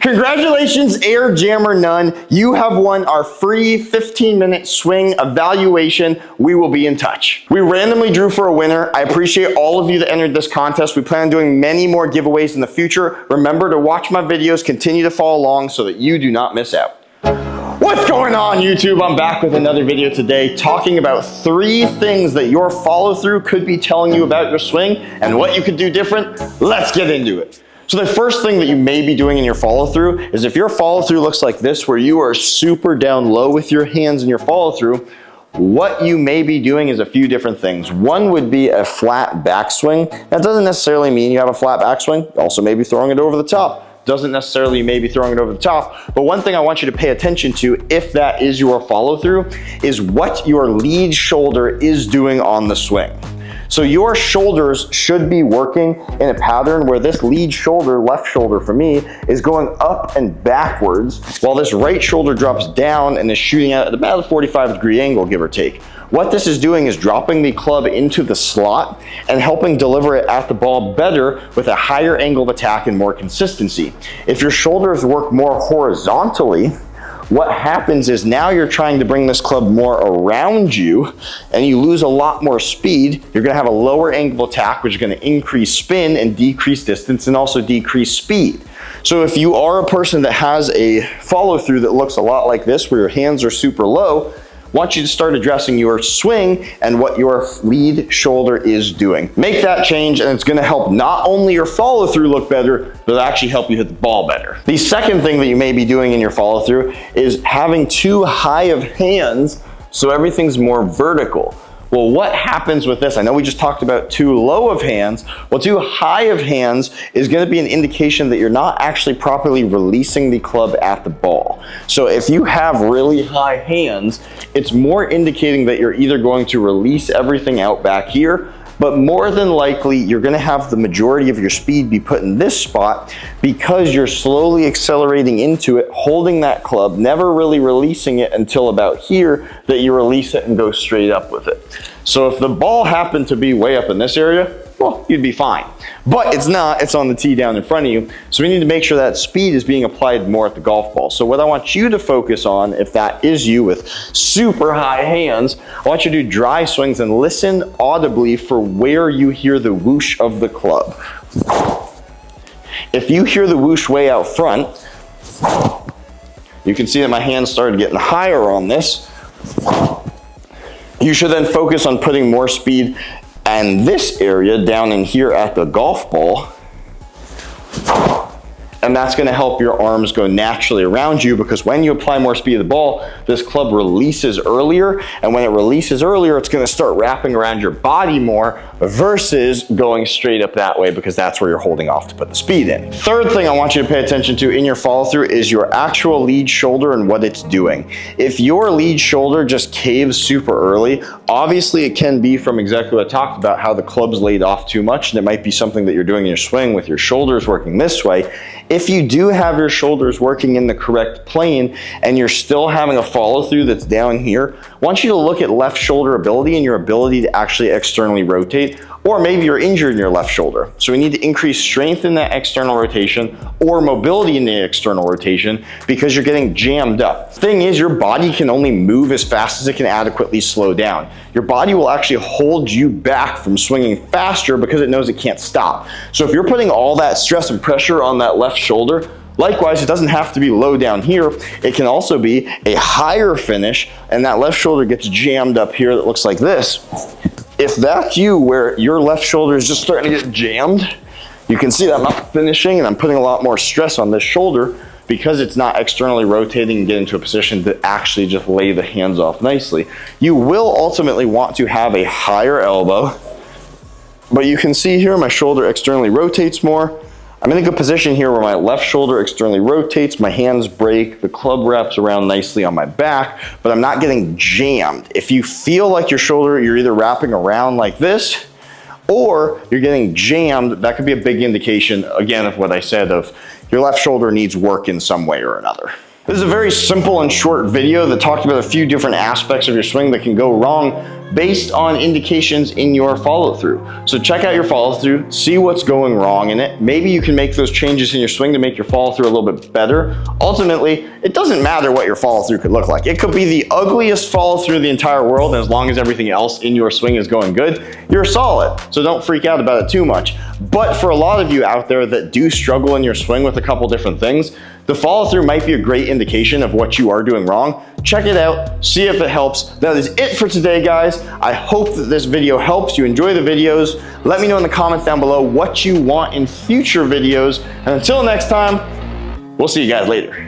Congratulations, Air Jammer None. You have won our free 15-minute swing evaluation. We will be in touch. We randomly drew for a winner. I appreciate all of you that entered this contest. We plan on doing many more giveaways in the future. Remember to watch my videos, continue to follow along so that you do not miss out. What's going on, YouTube? I'm back with another video today talking about 3 things that your follow-through could be telling you about your swing and what you could do different. Let's get into it. So the first thing that you may be doing in your follow-through is if your follow-through looks like this, where you are super down low with your hands in your follow-through, what you may be doing is a few different things. One would be a flat backswing. That doesn't necessarily mean you have a flat backswing. Also maybe throwing it over the top. Doesn't necessarily maybe throwing it over the top, but one thing I want you to pay attention to, if that is your follow-through, is what your lead shoulder is doing on the swing. So your shoulders should be working in a pattern where this lead shoulder, left shoulder for me, is going up and backwards, while this right shoulder drops down and is shooting out at about a 45-degree angle, give or take. What this is doing is dropping the club into the slot and helping deliver it at the ball better with a higher angle of attack and more consistency. If your shoulders work more horizontally, what happens is now you're trying to bring this club more around you and you lose a lot more speed. You're gonna have a lower angle of attack, which is gonna increase spin and decrease distance and also decrease speed. So if you are a person that has a follow through that looks a lot like this, where your hands are super low, I want you to start addressing your swing and what your lead shoulder is doing. Make that change and it's gonna help not only your follow through look better, but it'll actually help you hit the ball better. The second thing that you may be doing in your follow through is having too high of hands so everything's more vertical. Well, what happens with this? I know we just talked about too low of hands. Well, too high of hands is going to be an indication that you're not actually properly releasing the club at the ball. So if you have really high hands, it's more indicating that you're either going to release everything out back here, but more than likely you're going to have the majority of your speed be put in this spot because you're slowly accelerating into it, holding that club, never really releasing it until about here that you release it and go straight up with it. So if the ball happened to be way up in this area, well, you'd be fine. But it's not, it's on the tee down in front of you. So we need to make sure that speed is being applied more at the golf ball. So what I want you to focus on, if that is you with super high hands, I want you to do dry swings and listen audibly for where you hear the whoosh of the club. If you hear the whoosh way out front, you can see that my hands started getting higher on this. You should then focus on putting more speed and this area down in here at the golf ball, and that's going to help your arms go naturally around you, because when you apply more speed to the ball, this club releases earlier, and when it releases earlier, it's going to start wrapping around your body more versus going straight up that way, because that's where you're holding off to put the speed in. Third thing I want you to pay attention to in your follow through is your actual lead shoulder and what it's doing. If your lead shoulder just caves super early, obviously it can be from exactly what I talked about, how the club's laid off too much, and it might be something that you're doing in your swing with your shoulders working this way. If you do have your shoulders working in the correct plane and you're still having a follow through that's down here, I want you to look at left shoulder ability and your ability to actually externally rotate, or maybe you're injured in your left shoulder. So we need to increase strength in that external rotation or mobility in the external rotation because you're getting jammed up. Thing is, your body can only move as fast as it can adequately slow down. Your body will actually hold you back from swinging faster because it knows it can't stop. So if you're putting all that stress and pressure on that left shoulder, likewise, it doesn't have to be low down here. It can also be a higher finish, and that left shoulder gets jammed up here that looks like this. If that's you, where your left shoulder is just starting to get jammed, you can see that I'm not finishing and I'm putting a lot more stress on this shoulder because it's not externally rotating and getting to a position to actually just lay the hands off nicely. You will ultimately want to have a higher elbow, but you can see here my shoulder externally rotates more. I'm in a good position here where my left shoulder externally rotates, my hands break, the club wraps around nicely on my back, but I'm not getting jammed. If you feel like your shoulder, you're either wrapping around like this or you're getting jammed, that could be a big indication, again, of what I said, of your left shoulder needs work in some way or another. This is a very simple and short video that talked about a few different aspects of your swing that can go wrong based on indications in your follow through. So check out your follow through, see what's going wrong in it. Maybe you can make those changes in your swing to make your follow through a little bit better. Ultimately, it doesn't matter what your follow through could look like. It could be the ugliest follow through in the entire world, and as long as everything else in your swing is going good, you're solid. So don't freak out about it too much. But for a lot of you out there that do struggle in your swing with a couple different things, the follow through might be a great indication of what you are doing wrong. Check it out, see if it helps. That is it for today, guys. I hope that this video helps you enjoy the videos. Let me know in the comments down below what you want in future videos. And until next time, we'll see you guys later.